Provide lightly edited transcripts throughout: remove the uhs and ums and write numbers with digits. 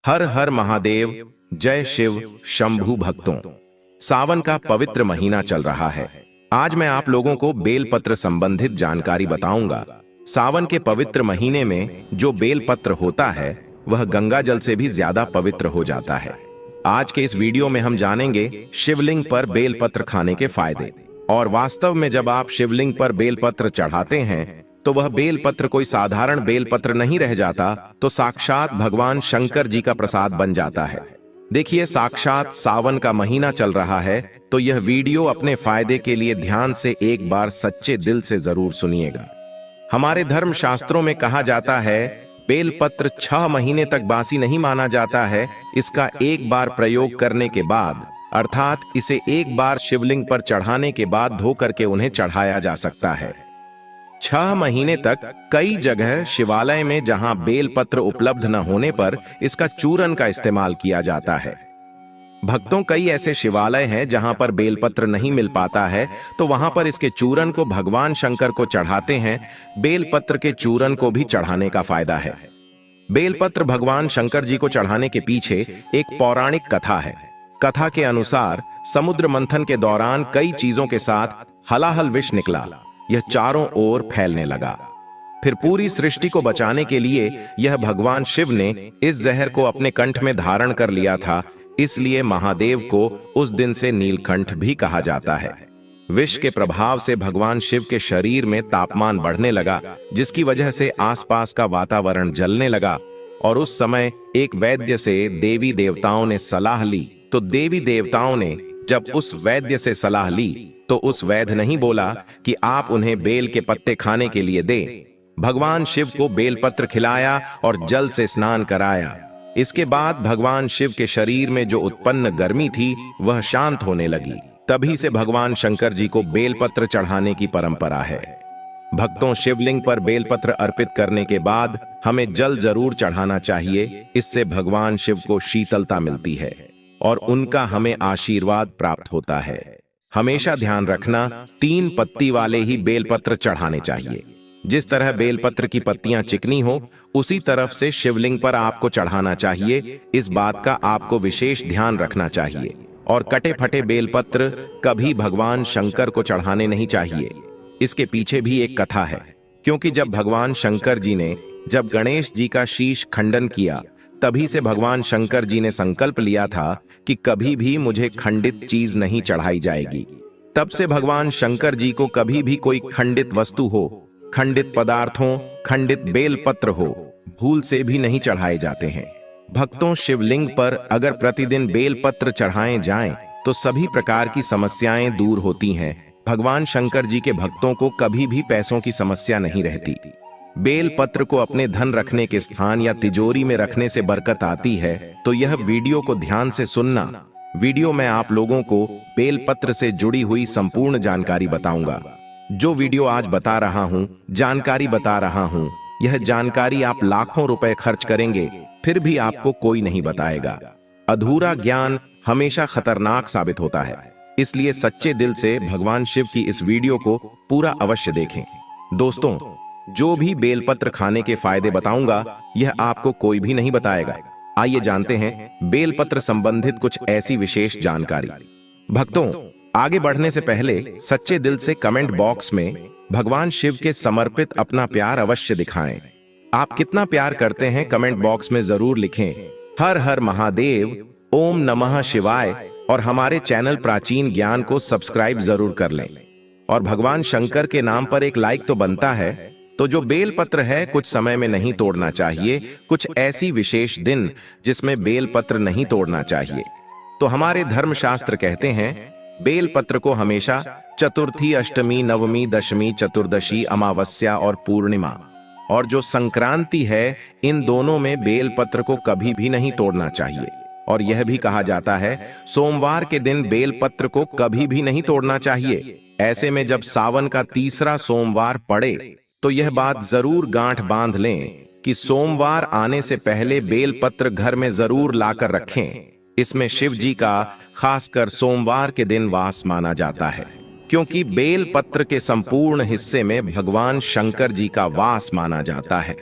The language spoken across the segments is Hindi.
हर हर महादेव, जय शिव शंभु भक्तों। सावन का पवित्र महीना चल रहा है। आज मैं आप लोगों को बेलपत्र संबंधित जानकारी बताऊंगा। सावन के पवित्र महीने में जो बेलपत्र होता है वह गंगा जल से भी ज्यादा पवित्र हो जाता है। आज के इस वीडियो में हम जानेंगे शिवलिंग पर बेलपत्र खाने के फायदे। और वास्तव में जब आप शिवलिंग पर बेलपत्र चढ़ाते हैं तो वह बेलपत्र कोई साधारण बेलपत्र नहीं रह जाता, तो साक्षात भगवान शंकर जी का प्रसाद बन जाता है। देखिए, साक्षात सावन का महीना चल रहा है, तो यह वीडियो अपने फायदे के लिए ध्यान से एक बार सच्चे दिल से जरूर सुनिएगा। हमारे धर्म शास्त्रों में कहा जाता है बेलपत्र 6 महीने तक बासी नहीं माना जाता है। इसका एक बार प्रयोग करने के बाद, अर्थात इसे एक बार शिवलिंग पर चढ़ाने के बाद धो करके उन्हें चढ़ाया जा सकता है। 6 महीने तक कई जगह शिवालय में जहां बेलपत्र उपलब्ध न होने पर इसका चूरन का इस्तेमाल किया जाता है। भक्तों, कई ऐसे शिवालय हैं जहां पर बेलपत्र नहीं मिल पाता है, तो वहां पर इसके चूरन को भगवान शंकर को चढ़ाते हैं। बेलपत्र के चूरन को भी चढ़ाने का फायदा है। बेलपत्र भगवान शंकर जी को चढ़ाने के पीछे एक पौराणिक कथा है। कथा के अनुसार समुद्र मंथन के दौरान कई चीजों के साथ हलाहल विष निकला। यह चारों ओर फैलने लगा। फिर पूरी सृष्टि को बचाने के लिए यह भगवान शिव ने इस जहर को अपने कंठ में धारण कर लिया था। इसलिए महादेव को उस दिन से नीलकंठ भी कहा जाता है। विष के प्रभाव से भगवान शिव के शरीर में तापमान बढ़ने लगा, जिसकी वजह से आसपास का वातावरण जलने लगा। और उस समय एक वैद्य से देवी देवताओं ने सलाह ली। तो देवी देवताओं ने जब उस वैद्य से सलाह ली तो उस वैद्य नहीं बोला कि आप उन्हें बेल के पत्ते खाने के लिए दें। भगवान शिव को बेलपत्र खिलाया और जल से स्नान कराया। इसके बाद भगवान शिव के शरीर में जो उत्पन्न गर्मी थी वह शांत होने लगी। तभी से भगवान शंकर जी को बेलपत्र चढ़ाने की परंपरा है। भक्तों, शिवलिंग पर बेलपत्र अर्पित करने के बाद हमें जल जरूर चढ़ाना चाहिए। इससे भगवान शिव को शीतलता मिलती है और उनका हमें आशीर्वाद प्राप्त होता है। हमेशा ध्यान रखना, 3 पत्ती वाले ही बेलपत्र चढ़ाने चाहिए। जिस तरह बेलपत्र की पत्तियां चिकनी हो, उसी तरफ से शिवलिंग पर आपको चढ़ाना चाहिए। इस बात का आपको विशेष ध्यान रखना चाहिए। और कटे फटे बेलपत्र कभी भगवान शंकर को चढ़ाने नहीं चाहिए। इसके पीछे भी एक कथा है, क्योंकि जब भगवान शंकर जी ने जब गणेश जी का शीश खंडन किया, तभी से भगवान शंकर जी ने संकल्प लिया था कि कभी भी मुझे खंडित चीज नहीं चढ़ाई जाएगी। तब से भगवान शंकर जी को कभी भी कोई खंडित वस्तु हो, खंडित पदार्थों, खंडित बेलपत्र हो, भूल से भी नहीं चढ़ाए जाते हैं। भक्तों, शिवलिंग पर अगर प्रतिदिन बेलपत्र चढ़ाए जाएं तो सभी प्रकार की समस्याएं दूर होती हैं। भगवान शंकर जी के भक्तों को कभी भी पैसों की समस्या नहीं रहती। बेल पत्र को अपने धन रखने के स्थान या तिजोरी में रखने से बरकत आती है। तो यह वीडियो को ध्यान से सुनना। वीडियो में आप लोगों को बेल पत्र से जुड़ी हुई संपूर्ण जानकारी बताऊंगा। जो वीडियो आज बता रहा हूं, जानकारी बता रहा हूं, यह जानकारी आप लाखों रुपए खर्च करेंगे फिर भी आपको कोई नहीं बताएगा। अधूरा ज्ञान हमेशा खतरनाक साबित होता है। इसलिए सच्चे दिल से भगवान शिव की इस वीडियो को पूरा अवश्य देखें। दोस्तों, जो भी बेलपत्र खाने के फायदे बताऊंगा यह आपको कोई भी नहीं बताएगा। आइए जानते हैं बेलपत्र संबंधित कुछ ऐसी विशेष जानकारी। भक्तों, आगे बढ़ने से पहले सच्चे दिल से कमेंट बॉक्स में भगवान शिव के समर्पित अपना प्यार अवश्य दिखाएं। आप कितना प्यार करते हैं कमेंट बॉक्स में जरूर लिखें। हर हर महादेव, ओम नमः शिवाय। और हमारे चैनल प्राचीन ज्ञान को सब्सक्राइब जरूर कर लें। और भगवान शंकर के नाम पर एक लाइक तो बनता है। तो जो बेलपत्र है कुछ समय में नहीं तोड़ना चाहिए। कुछ ऐसी विशेष दिन जिसमें बेलपत्र नहीं तोड़ना चाहिए। तो हमारे धर्मशास्त्र कहते हैं बेलपत्र को हमेशा चतुर्थी, अष्टमी, नवमी, दशमी, चतुर्दशी, अमावस्या और पूर्णिमा और जो संक्रांति है, इन दोनों में बेलपत्र को कभी भी नहीं तोड़ना चाहिए। और यह भी कहा जाता है सोमवार के दिन बेलपत्र को कभी भी नहीं तोड़ना चाहिए। ऐसे में जब सावन का तीसरा सोमवार पड़े तो यह बात जरूर गांठ बांध लें कि सोमवार आने से पहले बेलपत्र घर में जरूर लाकर रखें। इसमें शिव जी का खासकर सोमवार के दिन वास माना जाता है, क्योंकि बेलपत्र के संपूर्ण हिस्से में भगवान शंकर जी का वास माना जाता है।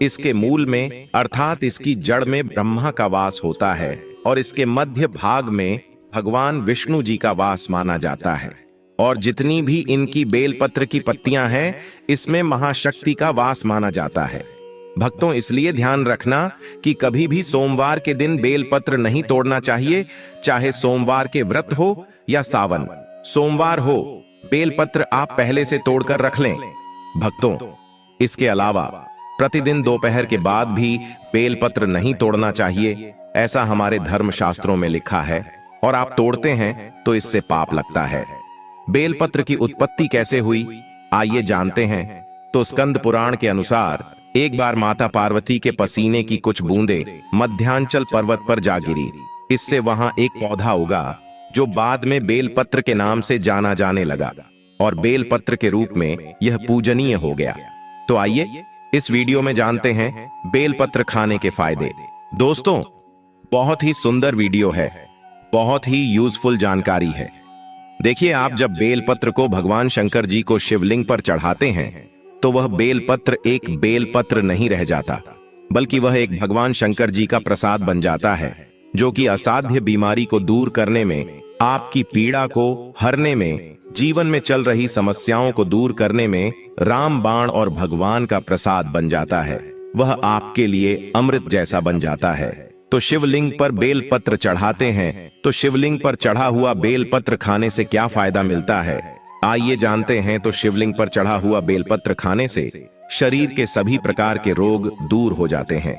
इसके मूल में अर्थात इसकी जड़ में ब्रह्मा का वास होता है और इसके मध्य भाग में भगवान विष्णु जी का वास माना जाता है। और जितनी भी इनकी बेलपत्र की पत्तियां हैं, इसमें महाशक्ति का वास माना जाता है। भक्तों, इसलिए ध्यान रखना कि कभी भी सोमवार के दिन बेलपत्र नहीं तोड़ना चाहिए, चाहे सोमवार के व्रत हो या सावन। सोमवार हो, बेलपत्र आप पहले से तोड़कर रख लें। भक्तों, इसके अलावा प्रतिदिन दोपहर के बाद भी बेलपत्र नहीं तोड़ना चाहिए, ऐसा हमारे धर्म शास्त्रों में लिखा है, और आप तोड़ते हैं तो इससे पाप लगता है। बेलपत्र की उत्पत्ति कैसे हुई, आइए जानते हैं। तो स्कंद पुराण के अनुसार एक बार माता पार्वती के पसीने की कुछ बूंदें मध्यांचल पर्वत पर जा गिरी। इससे वहां एक पौधा उगा जो बाद में बेलपत्र के नाम से जाना जाने लगा, और बेलपत्र के रूप में यह पूजनीय हो गया। तो आइए इस वीडियो में जानते हैं बेलपत्र खाने के फायदे। दोस्तों, बहुत ही सुंदर वीडियो है, बहुत ही यूजफुल जानकारी है। देखिए, आप जब बेलपत्र को भगवान शंकर जी को शिवलिंग पर चढ़ाते हैं तो वह बेलपत्र एक बेलपत्र नहीं रह जाता, बल्कि वह एक भगवान शंकर जी का प्रसाद बन जाता है, जो कि असाध्य बीमारी को दूर करने में, आपकी पीड़ा को हरने में, जीवन में चल रही समस्याओं को दूर करने में रामबाण और भगवान का प्रसाद बन जाता है। वह आपके लिए अमृत जैसा बन जाता है। तो शिवलिंग पर बेलपत्र चढ़ाते हैं, तो शिवलिंग पर चढ़ा हुआ बेलपत्र खाने से क्या फायदा मिलता है, आइए जानते हैं। तो शिवलिंग पर चढ़ा हुआ बेलपत्र खाने से शरीर के सभी प्रकार के रोग दूर हो जाते हैं।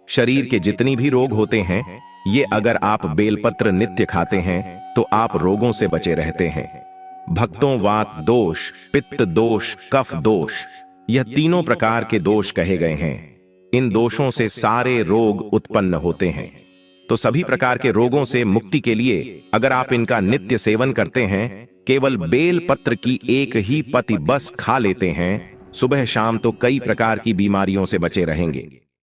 शरीर के जितनी भी रोग होते हैं, ये अगर आप बेलपत्र नित्य खाते हैं तो आप रोगों से बचे रहते हैं। भक्तों, वात दोष, पित्त दोष, कफ दोष, यह तीनों प्रकार के दोष कहे गए हैं। इन दोषों से सारे रोग उत्पन्न होते हैं। तो सभी प्रकार के रोगों से मुक्ति के लिए अगर आप इनका नित्य सेवन करते हैं, केवल बेल पत्र की एक ही पत्ती बस खा लेते हैं, सुबह शाम, तो कई प्रकार की बीमारियों से बचे रहेंगे।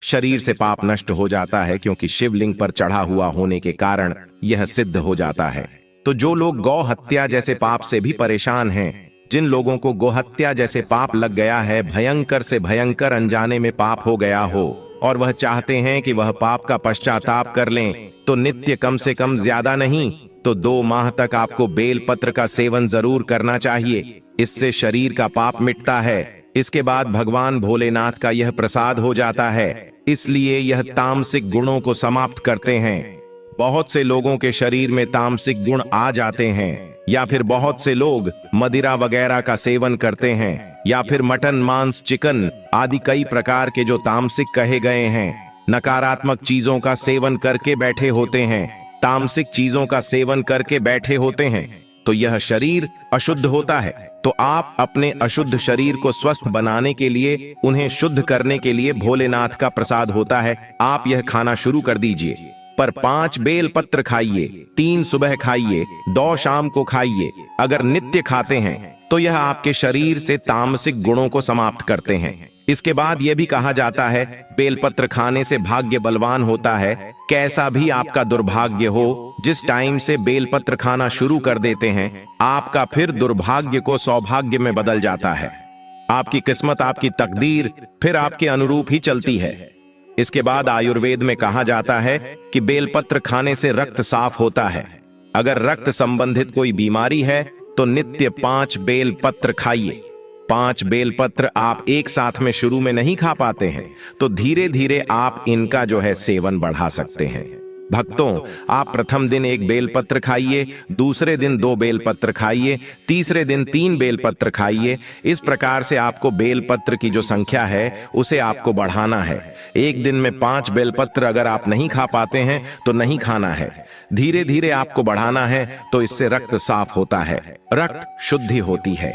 शरीर से पाप नष्ट हो जाता है, क्योंकि शिवलिंग पर चढ़ा हुआ होने के कारण यह सिद्ध हो जाता है। तो जो लोग गौ हत्या जैसे पाप से भी परेशान हैं, जिन लोगों को गोहत्या जैसे पाप लग गया है, भयंकर से भयंकर अनजाने में पाप हो गया हो, और वह चाहते हैं कि वह पाप का पश्चाताप कर लें, तो नित्य कम से कम ज्यादा नहीं तो 2 माह तक आपको बेलपत्र का सेवन जरूर करना चाहिए। इससे शरीर का पाप मिटता है। इसके बाद भगवान भोलेनाथ का यह प्रसाद हो जाता है, इसलिए यह तामसिक गुणों को समाप्त करते हैं। बहुत से लोगों के शरीर में तामसिक गुण आ जाते हैं, या फिर बहुत से लोग मदिरा वगैरह का सेवन करते हैं, या फिर मटन, मांस, चिकन आदि कई प्रकार के जो तामसिक कहे गए हैं, नकारात्मक चीजों का सेवन करके बैठे होते हैं, तामसिक चीजों का सेवन करके बैठे होते हैं, तो यह शरीर अशुद्ध होता है। तो आप अपने अशुद्ध शरीर को स्वस्थ बनाने के लिए, उन्हें शुद्ध करने के लिए भोलेनाथ का प्रसाद होता है, आप यह खाना शुरू कर दीजिए। पर 5 बेलपत्र खाइए, 3 सुबह खाइए, 2 शाम को खाइए। अगर नित्य खाते हैं तो यह आपके शरीर से तामसिक गुणों को समाप्त करते हैं। इसके बाद यह भी कहा जाता है, बेलपत्र खाने से भाग्य बलवान होता है। कैसा भी आपका दुर्भाग्य हो, जिस टाइम से बेलपत्र खाना शुरू कर देते हैं, आपका फिर दुर्भाग्य को सौभाग्य में बदल जाता है। आपकी किस्मत, आपकी तकदीर फिर आपके अनुरूप ही चलती है। इसके बाद आयुर्वेद में कहा जाता है कि बेलपत्र खाने से रक्त साफ होता है। अगर रक्त संबंधित कोई बीमारी है तो नित्य 5 बेलपत्र खाइए। 5 बेलपत्र आप एक साथ में शुरू में नहीं खा पाते हैं, तो धीरे धीरे आप इनका जो है सेवन बढ़ा सकते हैं। भक्तों, आप प्रथम दिन 1 बेलपत्र खाइए, दूसरे दिन 2 बेलपत्र खाइए, तीसरे दिन 3 बेलपत्र खाइए। इस प्रकार से आपको बेलपत्र की जो संख्या है उसे आपको बढ़ाना है। एक दिन में 5 बेलपत्र अगर आप नहीं खा पाते हैं तो नहीं खाना है, धीरे धीरे आपको बढ़ाना है। तो इससे रक्त साफ होता है, रक्त शुद्धि होती है,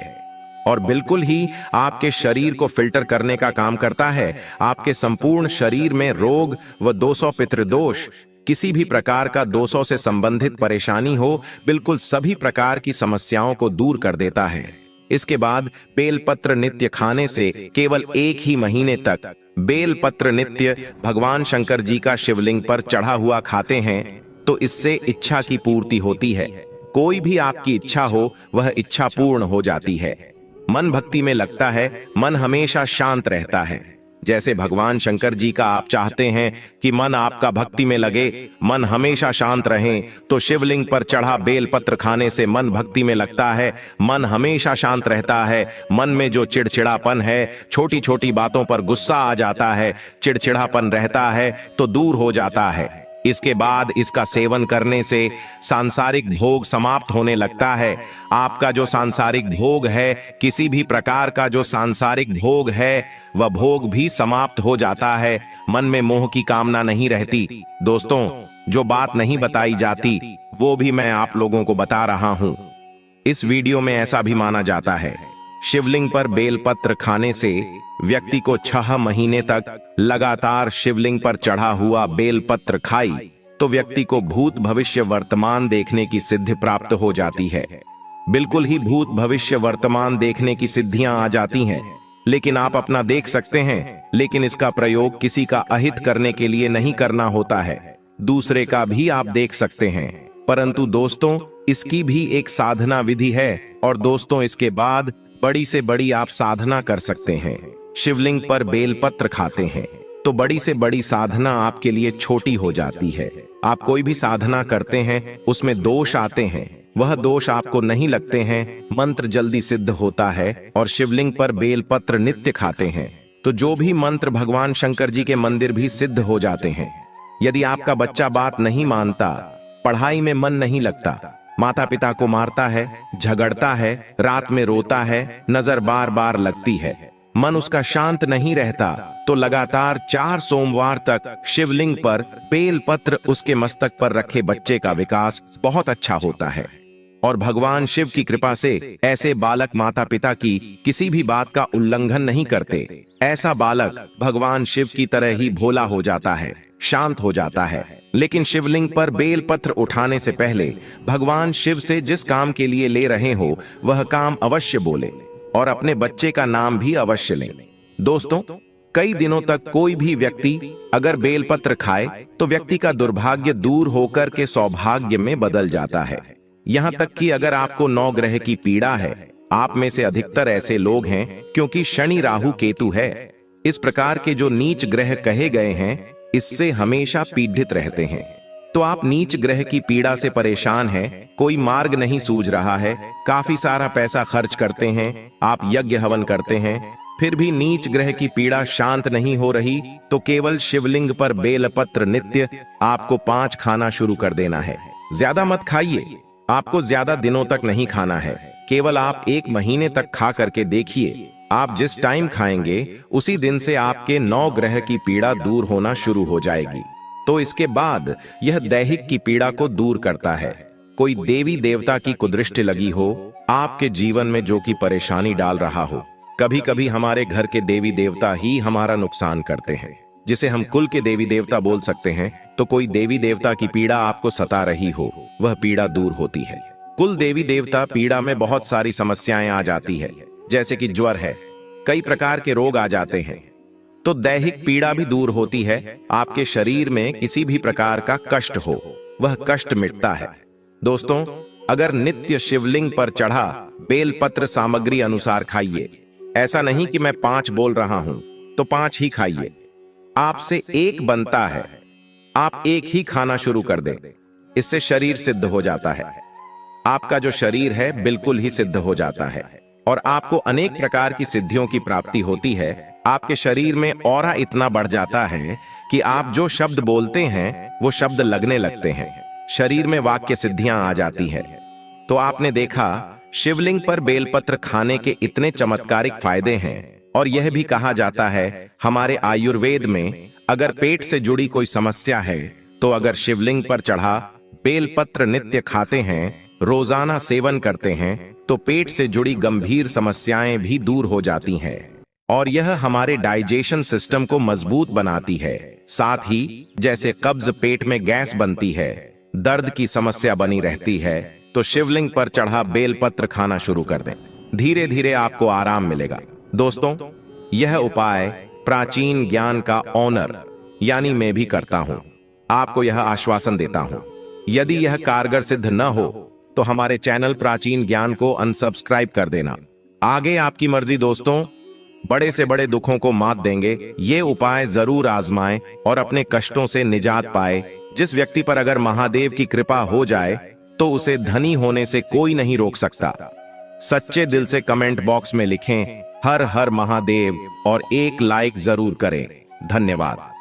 और बिल्कुल ही आपके शरीर को फिल्टर करने का काम करता है। आपके संपूर्ण शरीर में रोग व 200 पितृदोष, किसी भी प्रकार का 200 से संबंधित परेशानी हो, बिल्कुल सभी प्रकार की समस्याओं को दूर कर देता है। इसके बाद बेलपत्र नित्य खाने से केवल 1 ही महीने तक बेलपत्र नित्य भगवान शंकर जी का शिवलिंग पर चढ़ा हुआ खाते हैं, तो इससे इच्छा की पूर्ति होती है। कोई भी आपकी इच्छा हो, वह इच्छा पूर्ण हो जाती है। मन भक्ति में लगता है, मन हमेशा शांत रहता है। जैसे भगवान शंकर जी का आप चाहते हैं कि मन आपका भक्ति में लगे, मन हमेशा शांत रहे, तो शिवलिंग पर चढ़ा बेलपत्र खाने से मन भक्ति में लगता है, मन हमेशा शांत रहता है। मन में जो चिड़चिड़ापन है, छोटी छोटी बातों पर गुस्सा आ जाता है, चिड़चिड़ापन रहता है, तो दूर हो जाता है। इसके बाद इसका सेवन करने से सांसारिक भोग समाप्त होने लगता है। आपका जो सांसारिक भोग है, किसी भी प्रकार का जो सांसारिक भोग है, वह भोग भी समाप्त हो जाता है। मन में मोह की कामना नहीं रहती। दोस्तों, जो बात नहीं बताई जाती वो भी मैं आप लोगों को बता रहा हूं। इस वीडियो में ऐसा भी माना जाता है, शिवलिंग पर बेलपत्र खाने से व्यक्ति को 6 महीने तक लगातार शिवलिंग पर चढ़ा हुआ बेलपत्र खाई तो व्यक्ति को भूत भविष्य वर्तमान देखने की सिद्धि प्राप्त हो जाती है। बिल्कुल ही भूत भविष्य वर्तमान देखने की सिद्धियां आ जाती हैं। लेकिन आप अपना देख सकते हैं, लेकिन इसका प्रयोग किसी का अहित करने के लिए नहीं करना होता है। दूसरे का भी आप देख सकते हैं, परंतु दोस्तों, इसकी भी एक साधना विधि है। और दोस्तों, इसके बाद बड़ी से बड़ी आप साधना कर सकते हैं। शिवलिंग पर बेलपत्र खाते हैं तो बड़ी से बड़ी साधना आपके लिए छोटी हो जाती है। आप कोई भी साधना करते हैं, उसमें दोष आते हैं, वह दोष आपको नहीं लगते हैं, मंत्र जल्दी सिद्ध होता है। और शिवलिंग पर बेलपत्र नित्य खाते हैं तो जो भी मंत्र भगवान शंकर जी के मंदिर भी सिद्ध हो जाते हैं। यदि आपका बच्चा बात नहीं मानता, पढ़ाई में मन नहीं लगता, माता पिता को मारता है, झगड़ता है, रात में रोता है, नजर बार बार लगती है, मन उसका शांत नहीं रहता, तो लगातार 4 सोमवार तक शिवलिंग पर बेलपत्र उसके मस्तक पर रखे बच्चे का विकास बहुत अच्छा होता है। और भगवान शिव की कृपा से ऐसे बालक माता पिता की किसी भी बात का उल्लंघन नहीं करते। ऐसा बालक भगवान शिव की तरह ही भोला हो जाता है, शांत हो जाता है। लेकिन शिवलिंग पर बेलपत्र उठाने से पहले भगवान शिव से जिस काम के लिए ले रहे हो वह काम अवश्य बोले और अपने बच्चे का नाम भी अवश्य लें। दोस्तों, कई दिनों तक कोई भी व्यक्ति अगर बेलपत्र खाए तो व्यक्ति का दुर्भाग्य दूर होकर के सौभाग्य में बदल जाता है। यहाँ तक कि अगर आपको 9 ग्रह की पीड़ा है, आप में से अधिकतर ऐसे लोग हैं क्योंकि शनि राहु केतु है, इस प्रकार के जो नीच ग्रह कहे गए हैं, इससे हमेशा पीड़ित रहते हैं। तो आप नीच ग्रह की पीड़ा से परेशान हैं, कोई मार्ग नहीं सूझ रहा है, काफी सारा पैसा खर्च करते हैं, आप यज्ञ हवन करते हैं, फिर भी नीच ग्रह की पीड़ा शांत नहीं हो रही, तो केवल शिवलिंग पर बेलपत्र नित्य आपको 5 खाना शुरू कर देना है। ज्यादा मत खाइए, आपको ज्यादा दिनों तक नहीं खाना है, केवल आप 1 महीने तक खा करके देखिए। आप जिस टाइम खाएंगे उसी दिन से आपके 9 ग्रह की पीड़ा दूर होना शुरू हो जाएगी। तो इसके बाद यह दैहिक की पीड़ा को दूर करता है। कोई देवी देवता की कुदृष्टि लगी हो आपके जीवन में जो कि परेशानी डाल रहा हो, कभी कभी हमारे घर के देवी देवता ही हमारा नुकसान करते हैं, जिसे हम कुल के देवी देवता बोल सकते हैं। तो कोई देवी देवता की पीड़ा आपको सता रही हो, वह पीड़ा दूर होती है। कुल देवी देवता पीड़ा में बहुत सारी समस्याएं आ जाती है, जैसे कि ज्वर है, कई प्रकार के रोग आ जाते हैं, तो दैहिक पीड़ा भी दूर होती है। आपके शरीर में किसी भी प्रकार का कष्ट हो, वह कष्ट मिटता है। दोस्तों, अगर नित्य शिवलिंग पर चढ़ा बेलपत्र सामग्री अनुसार खाइए, ऐसा नहीं कि मैं 5 बोल रहा हूं तो 5 ही खाइए, आपसे 1 बनता है, आप 1 ही खाना शुरू कर दें, इससे शरीर सिद्ध हो जाता है। आपका जो शरीर है बिल्कुल ही सिद्ध हो जाता है और आपको अनेक प्रकार की सिद्धियों की प्राप्ति होती है। आपके शरीर में ऑरा इतना बढ़ जाता है कि आप जो शब्द बोलते हैं वो शब्द लगने लगते हैं, शरीर में वाक्य सिद्धियां आ जाती हैं। तो आपने देखा, शिवलिंग पर बेलपत्र खाने के इतने चमत्कारिक फायदे हैं। और यह भी कहा जाता है हमारे आयुर्वेद में, अगर पेट से जुड़ी कोई समस्या है तो अगर शिवलिंग पर चढ़ा बेलपत्र नित्य खाते हैं, रोजाना सेवन करते हैं, तो पेट से जुड़ी गंभीर समस्याएं भी दूर हो जाती हैं। और यह हमारे डाइजेशन सिस्टम को मजबूत बनाती है। साथ ही जैसे कब्ज पेट में गैस बनती है, दर्द की समस्या बनी रहती है, तो शिवलिंग पर चढ़ा बेलपत्र खाना शुरू कर दें, धीरे धीरे आपको आराम मिलेगा। दोस्तों, यह उपाय प्राचीन ज्ञान का ऑनर यानी मैं भी करता हूं। आपको यह आश्वासन देता हूं, यदि यह कारगर सिद्ध न हो तो हमारे चैनल प्राचीन ज्ञान को अनसब्सक्राइब कर देना। आगे आपकी मर्जी दोस्तों। बड़े से बड़े दुखों को मात देंगे। ये उपाय जरूर आजमाएं और अपने कष्टों से निजात पाए। जिस व्यक्ति पर अगर महादेव की कृपा हो जाए तो उसे धनी होने से कोई नहीं रोक सकता। सच्चे दिल से कमेंट बॉक्स में लिखें हर हर महादेव और एक लाइक जरूर करें। धन्यवाद।